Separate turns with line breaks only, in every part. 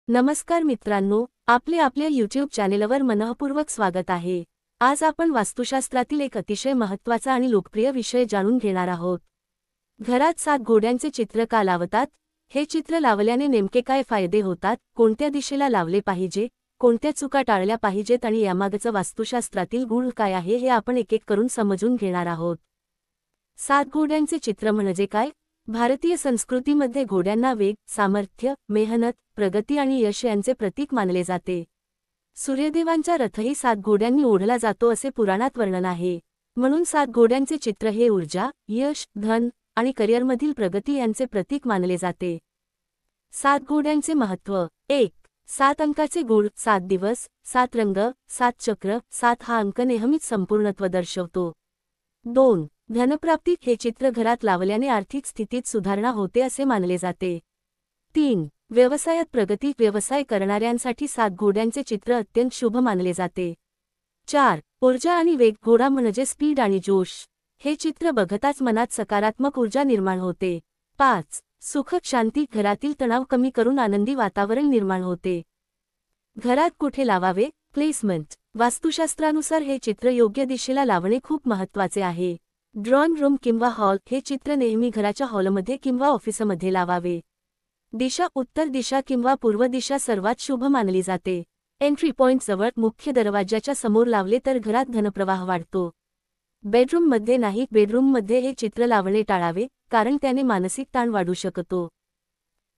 नमस्कार मित्रांनो, आपल्या YouTube चॅनेलवर मनःपूर्वक स्वागत आहे। आज आपण वास्तुशास्त्रातील एक अतिशय महत्त्वाचा आणि लोकप्रिय विषय जाणून घेणार आहोत। घरात 7 घोड्यांचे चित्र का लावतात? हे चित्र लावल्याने नेमके काय फायदे होतात? कोणत्या दिशेला लावले पाहिजे? कोणत्या चुका टाळल्या पाहिजेत आणि यामागचं वास्तुशास्त्रातील गुण काय आहे हे आपण एक-एक करून समजून घेणार आहोत। 7 घोड्यांचे चित्र म्हणजे काय? भारतीय संस्कृतीमध्ये घोड्यांना वेग, सामर्थ्य, मेहनत, प्रगती आणि यश यांचे प्रतीक मानले जाते। सूर्यदेवांचा रथही 7 घोड्यांनी ओढला जातो असे पुराणात वर्णन आहे। म्हणून 7 घोड्यांचे चित्र हे ऊर्जा, यश, धन आणि करिअरमधील प्रगती यांचे प्रतीक मानले जाते। 7 घोड्यांचे महत्त्व। 1. 7 अंकाचे गुण, 7 दिवस, 7 रंग, 7 चक्र, 7 हा अंक नेहमीच संपूर्णत्व दर्शवतो। 2. धनप्राप्ती, हे चित्र घरात लावल्याने आर्थिक स्थितीत सुधारणा होते असे मानले जाते। 3. व्यवसायात प्रगती, व्यवसाय करणाऱ्यांसाठी 7 घोड्यांचे चित्र अत्यंत शुभ मानले जाते। 4. ऊर्जा आणि वेग, घोडा म्हणजे स्पीड आणि जोश, हे चित्र बघताच मनात सकारात्मक ऊर्जा निर्माण होते। 5. सुख, शांती, घरातील तणाव कमी करून आनंदी वातावरण निर्माण होते। घरात कुठे लावावे? प्लेसमेंट, वास्तुशास्त्रानुसार हे चित्र योग्य दिशेला लावणे खूप महत्त्वाचे आहे। ड्रॉइंग रूम किंवा हॉल, हे चित्र नेहमी घराच्या हॉलमध्ये किंवा ऑफिसमध्ये लावावे। दिशा, उत्तर दिशा किंवा पूर्व दिशा सर्वात शुभ मानली जाते। एंट्री पॉइंट जवळ, मुख्य दरवाजाच्या समोर लावले तर घरात धनप्रवाह वाढतो। बेडरूममध्ये नाही, बेडरूममध्ये हे चित्र लावणे टाळावे, कारण त्याने मानसिक ताण वाढू शकतो।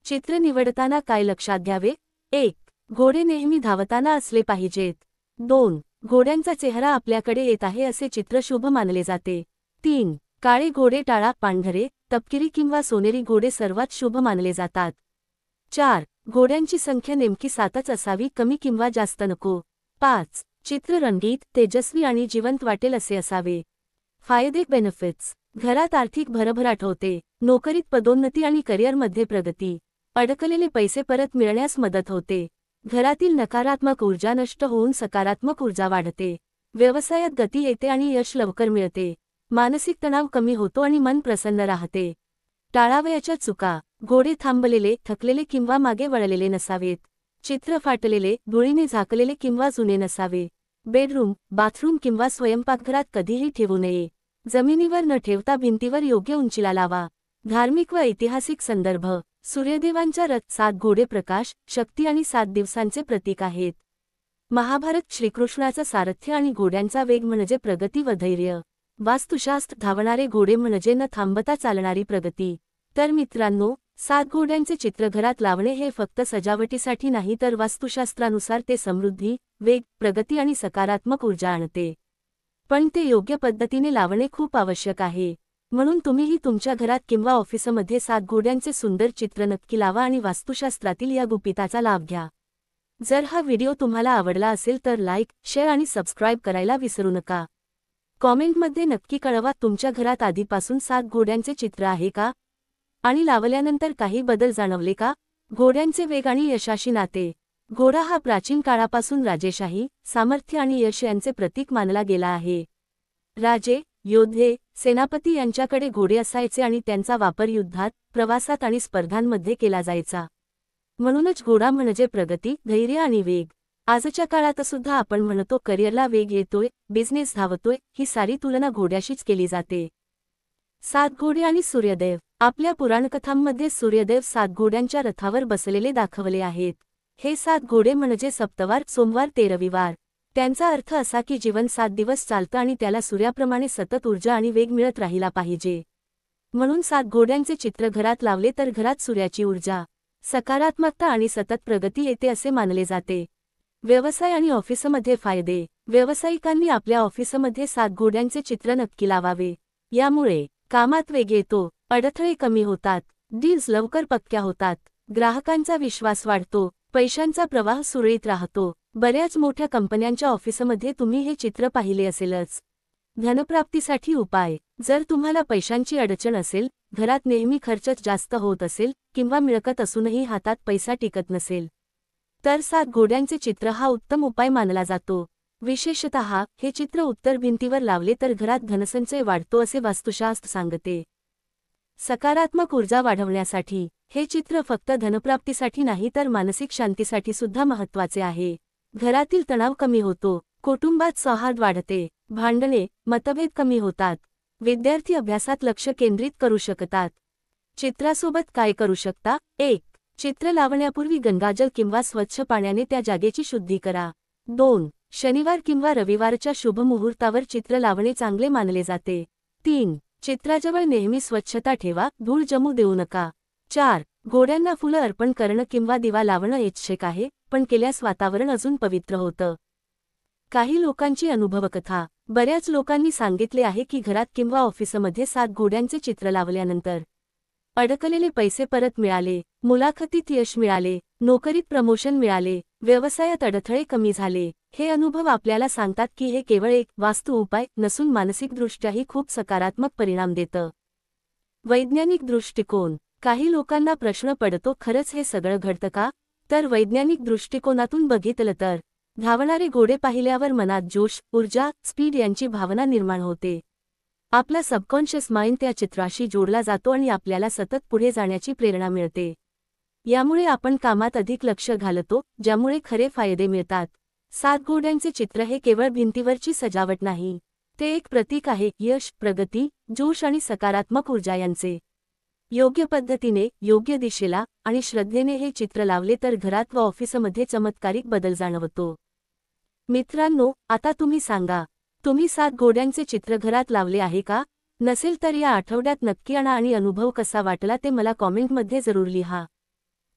चित्र निवडताना काय लक्षात घ्यावे? 1. घोडे नेहमी धावताना असले पाहिजेत। 2. घोड्यांचा चेहरा आपल्याकडे येत आहे असे चित्र शुभ मानले जाते। 3. काळे घोडे टाळा, पांढरे, तपकिरी किंवा सोनेरी घोडे सर्वात शुभ मानले जातात। 4. घोड्यांची संख्या नेमकी 7च असावी, कमी किंवा जास्त नको। 5. चित्र रंगीत, तेजस्वी आणि जिवंत वाटेल असे असावे। फायदे, बेनिफिट्स। घरात आर्थिक भरभराट होते, नोकरीत पदोन्नती आणि करिअरमध्ये प्रगती, अडकलेले पैसे परत मिळण्यास मदत होते, घरातील नकारात्मक ऊर्जा नष्ट होऊन सकारात्मक ऊर्जा वाढते, व्यवसायात गती येते आणि यश लवकर मिळते, मानसिक तणाव कमी होतो आणि मन प्रसन्न राहते। टाळावयाच्या चुका, घोडे थांबलेले, थकलेले किंवा मागे वळलेले नसावेत, चित्र फाटलेले, धुळीने झाकलेले किंवा जुने नसावे, बेडरूम, बाथरूम किंवा स्वयंपाकघरात कधीही ठेवू नये, जमिनीवर न ठेवता भिंतीवर योग्य उंचीला लावा। धार्मिक व ऐतिहासिक संदर्भ, सूर्यदेवांचा रथ, 7 घोडे प्रकाश, शक्ती आणि 7 दिवसांचे प्रतीक आहेत। महाभारत, श्रीकृष्णाचा सारथ्य आणि घोड्यांचा वेग म्हणजे प्रगती व धैर्य। वास्तुशास्त्र, धावणारे घोडे म्हणजे न थांबता चालणारी प्रगती। तर मित्रांनो, 7 घोड्यांचे चित्र घरात लावणे हे फक्त सजावटीसाठी नाही तर वास्तुशास्त्रानुसार ते समृद्धी, वेग, प्रगती आणि सकारात्मक ऊर्जा आणते। पण ते योग्य पद्धतीने लावणे खूप आवश्यक आहे। म्हणून तुम्हीही तुमच्या घरात किंवा ऑफिसमध्ये 7 घोड्यांचे सुंदर चित्र नक्की लावा आणि वास्तुशास्त्रातील या गुपिताचा लाभ घ्या। जर हा व्हिडिओ तुम्हाला आवडला असेल तर लाईक, शेअर आणि सबस्क्राईब करायला विसरू नका। कॉमेंटमध्ये नक्की कळवा, तुमच्या घरात आधीपासून 7 घोड्यांचे चित्र आहे का? आणि लावल्यानंतर काही बदल जाणवले का? घोड्यांचे वेग आणि यशाशी नाते। घोडा हा प्राचीन काळापासून राजेशाही, सामर्थ्य आणि यश यांचे प्रतीक मानला गेला आहे। राजे, योद्धे, सेनापती यांच्याकडे घोडे असायचे आणि त्यांचा वापर युद्धात, प्रवासात आणि स्पर्धांमध्ये केला जायचा। म्हणूनच घोडा म्हणजे प्रगती, धैर्य आणि वेग। आजच्या काळात सुद्धा आपण म्हणतो करिअरला वेग येतोय, बिझनेस धावतोय, ही सारी तुलना घोड्याशीच केली जाते। 7 घोडे आणि सूर्यदेव, आपल्या पुराणकथांमध्ये सूर्यदेव 7 घोड्यांच्या रथावर बसलेले दाखवले आहेत। हे 7 घोडे म्हणजे सप्तवार, सोमवार ते रविवार। त्यांचा अर्थ असा की जीवन 7 दिवस चालतं आणि त्याला सूर्याप्रमाणे सतत ऊर्जा आणि वेग मिळत राहिला पाहिजे। म्हणून 7 घोड्यांचे चित्र घरात लावले तर घरात सूर्याची ऊर्जा, सकारात्मकता आणि सतत प्रगती येते असे मानले जाते। व्यवसाय आणि ऑफिसमध्ये फायदे, व्यावसायिकांनी आपल्या ऑफिसमध्ये 7 घोड्यांचे चित्र नक्की लावावे। यामुळे कामात वेग येतो, अडथळे कमी होतात, डील्स लवकर पक्क्या होतात, ग्राहकांचा विश्वास वाढतो, पैशांचा प्रवाह सुरळीत राहतो। बऱ्याच मोठ्या कंपन्यांच्या ऑफिसमध्ये तुम्ही हे चित्र पाहिले असेलच। धनप्राप्तीसाठी उपाय, जर तुम्हाला पैशांची अडचण असेल, घरात नेहमी खर्च जास्त होत असेल किंवा मिळकत असूनही हातात पैसा टिकत नसेल, तर 7 घोड्यांचे चित्र हा उत्तम उपाय मानला जातो। विशेषतः हे चित्र उत्तर भिंतीवर लावले तर घरात धनसंचय वाढतो असे वास्तुशास्त्र सांगते। सकारात्मक ऊर्जा वाढवण्यासाठी हे चित्र फक्त धनप्राप्तीसाठी नाही तर मानसिक शांतीसाठी सुद्धा महत्त्वाचे आहे. घरातील तणाव कमी होतो, कुटुंबात सौहार्द वाढते, भांडणे, मतभेद कमी होतात, विद्यार्थी अभ्यासात लक्ष केंद्रित करू शकतात. चित्रासोबत काय करू शकता? 1. चित्र लावण्यापूर्वी गंगाजल किंवा स्वच्छ पाण्याने त्या जागेची शुद्धी करा. 2. शनिवार किंवा रविवारच्या शुभ मुहूर्तावर चित्र लावणे चांगले मानले जाते. 3. चित्राजवळ नेहमी स्वच्छता ठेवा, धूळ जमू देऊ नका. 4. घोड्यांना फुलं अर्पण करणं किंवा दिवा लावणं ऐच्छिक आहे, पण केल्यास वातावरण अजून पवित्र होतं. काही लोकांची अनुभवकथा. बऱ्याच लोकांनी सांगितले आहे की घरात किंवा ऑफिसमध्ये 7 घोड्यांचे चित्र लावल्यानंतर अडकलेले पैसे परत मिळाले, मुलाखतीत यश मिळाले, नोकरीत प्रमोशन मिळाले, व्यवसायात अडथळे कमी झाले. हे अनुभव आपल्याला सांगतात की हे केवळ एक वास्तू उपाय नसून मानसिकदृष्ट्याही खूप सकारात्मक परिणाम देतं. वैज्ञानिक दृष्टिकोन. काही लोकांना प्रश्न पडतो, खरंच हे सगळं घडतं का? तर वैज्ञानिक दृष्टिकोनातून बघितलं तर धावणारे घोडे पाहिल्यावर मनात जोश, ऊर्जा, स्पीड यांची भावना निर्माण होते. आपला सबकॉन्शियस माइंड त्या चित्राशी जोडला जातो आणि आपल्याला सतत पुढे जाण्याची प्रेरणा मिळते. यामुळे आपण कामात अधिक लक्ष घालतो, ज्यामुळे खरे फायदे मिळतात. 7 घोड्यांचे चित्र हे केवळ भिंतीवरची सजावट नाही, ते एक प्रतीक आहे यश, प्रगती, जोश आणि सकारात्मक ऊर्जा यांचे. योग्य पद्धतीने, योग्य दिशेला आणि श्रद्धेने हे चित्र लावले तर घरात व ऑफिसमध्ये चमत्कारिक बदल जाणवतो. मित्रांनो, आता तुम्ही सांगा, तुम्ही 7 घोड्यांचे चित्र घरात लावले आहे का? नसेल तर या आठवड्यात नक्की आणा आणि अनुभव कसा वाटला ते मला कॉमेंटमध्ये जरूर लिहा.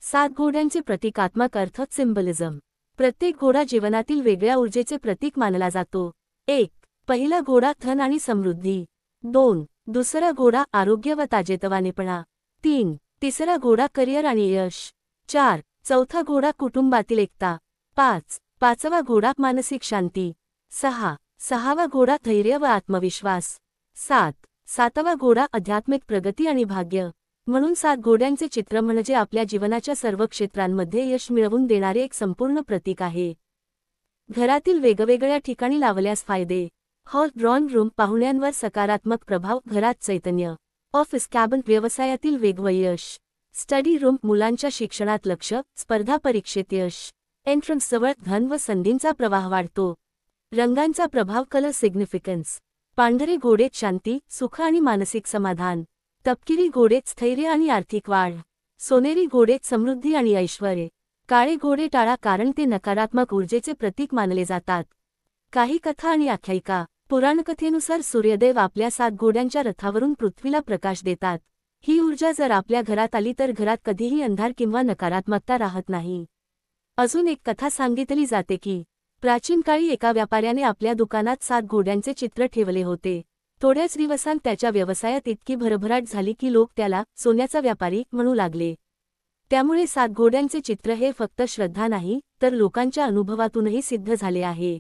7 घोड्यांचे प्रतिकात्मक अर्थ. सिम्बलिझम. प्रत्येक घोडा जीवनातील वेगळ्या ऊर्जेचे प्रतीक मानला जातो. 1. पहिला घोडा धन आणि समृद्धी. 2. दुसरा घोडा आरोग्य व ताजेतवानेपणा. 3. तिसरा घोडा करिअर आणि यश. 4. चौथा घोडा कुटुंबातील एकता. 5. पाचवा घोडा मानसिक शांती. 6. सहावा घोडा धैर्य व आत्मविश्वास. 7. सातवा घोडा आध्यात्मिक प्रगती आणि भाग्य. म्हणून 7 घोड्यांचे चित्र म्हणजे आपल्या जीवनाच्या सर्व क्षेत्रांमध्ये यश मिळवून देणारे एक संपूर्ण प्रतीक आहे. घरातील वेगवेगळ्या ठिकाणी लावल्यास फायदे. हॉल, ड्रॉइंग रूम, पाहुण्यांवर सकारात्मक प्रभाव, घरात चैतन्य. ऑफिस, कॅबिन, व्यवसायातील वेग व यश. स्टडी रूम, मुलांच्या शिक्षणात लक्ष, स्पर्धा परीक्षेत यश. एंट्रन्स जवळ धन व संधींचा प्रवाह वाढतो. रंगांचा प्रभाव, कलर सिग्निफिकन्स. पांढरे घोडे शांती, सुख आणि मानसिक समाधान. तपकिरी घोडे स्थैर्य आणि आर्थिक वाढ. सोनेरी घोडे समृद्धी आणि ऐश्वर्य. काळे घोडे टाळा कारण ते नकारात्मक ऊर्जेचे प्रतीक मानले जातात. काही कथा आणि आख्यायिका. पुराणकथेनुसार सूर्यदेव आपल्या 7 घोड्यांच्या रथावरून पृथ्वीला प्रकाश देतात. ही ऊर्जा जर आपल्या घरात आली तर घरात कधीही अंधार किंवा नकारात्मकता राहत नाही. अजून एक कथा सांगितली जाते की प्राचीन काळी एका व्यापाऱ्याने आपल्या दुकानात 7 घोड्यांचे चित्र ठेवले होते. थोड्याच दिवसांत त्याच्या व्यवसायात इतकी भरभराट झाली की लोक त्याला सोन्याचा व्यापारी म्हणू लागले. त्यामुळे 7 घोड्यांचे चित्र हे फक्त श्रद्धा नाही तर लोकांच्या अनुभवातूनही सिद्ध झाले आहे.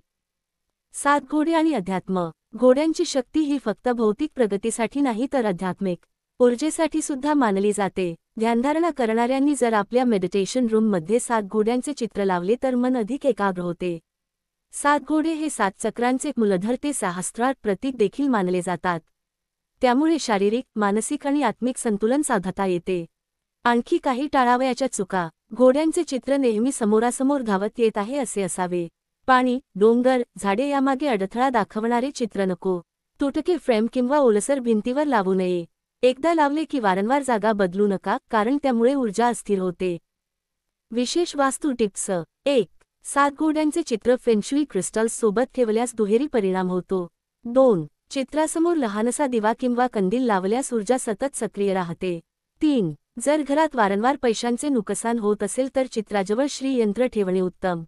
7 घोडे आणि अध्यात्म. घोड्यांची शक्ती ही फक्त भौतिक प्रगतीसाठी नाही तर आध्यात्मिक ऊर्जेसाठी सुद्धा मानली जाते. ध्यानधारणा करणाऱ्यांनी जर आपल्या मेडिटेशन रूममध्ये 7 घोड्यांचे चित्र लावले तर मन अधिक एकाग्र होते. 7 घोडे हे 7 चक्रांचे मूलधर ते सहस्त्रार प्रतीक देखील मानले जातात. त्यामुळे शारीरिक, मानसिक आणि आत्मिक संतुलन साधता येते. आणखी काही टाळावयाच्या चुका. घोड्यांचे चित्र नेहमी समोरासमोर धावत येत आहे असे असावे. पाणी, डोंगर, झाडे यामागे अडथळा दाखवणारे चित्र नको. तुटके फ्रेम किंवा ओलसर भिंतीवर लावू नये. एकदा लावले की वारंवार जागा बदलू नका कारण त्यामुळे ऊर्जा अस्थिर होते. विशेष वास्तू टिप्स. 1. 7 घोड्यांचे चित्र फेंगशुई क्रिस्टल्स सोबत ठेवल्यास दुहेरी परिणाम होतो. 2. चित्रासमोर लहानसा दिवा किंवा कंदील लावल्यास ऊर्जा सतत सक्रिय राहते. 3. जर घरात वारंवार पैशांचे नुकसान होत असेल तर चित्राजवळ श्रीयंत्र ठेवणे उत्तम.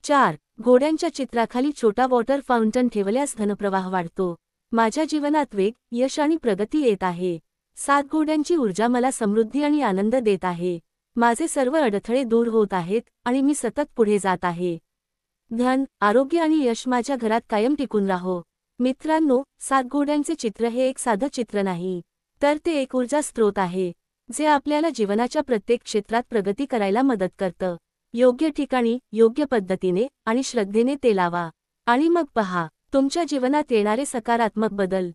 4. घोड्यांच्या चित्राखाली छोटा वॉटर फाउंटन ठेवल्यास धनप्रवाह वाढतो. माझ्या जीवनात वेग, यश आणि प्रगती येत आहे. 7 घोड्यांची ऊर्जा मला समृद्धी आणि आनंद देत आहे. माझे सर्व अडथळे दूर होत आहेत आणि मी सतत पुढे जात आहे. धन, आरोग्य आणि यश माझ्या घरात कायम टिकून राहो. मित्रांनो, 7 घोड्यांचे चित्र हे एक साधं चित्र नाही, तर ते एक ऊर्जा स्रोत आहे, जे आपल्याला जीवनाच्या प्रत्येक क्षेत्रात प्रगती करायला मदत करतं. योग्य ठिकाणी, योग्य पद्धतीने आणि श्रद्धेने ते लावा. आणि मग पहा, तुमच्या जीवनात येणारे सकारात्मक बदल.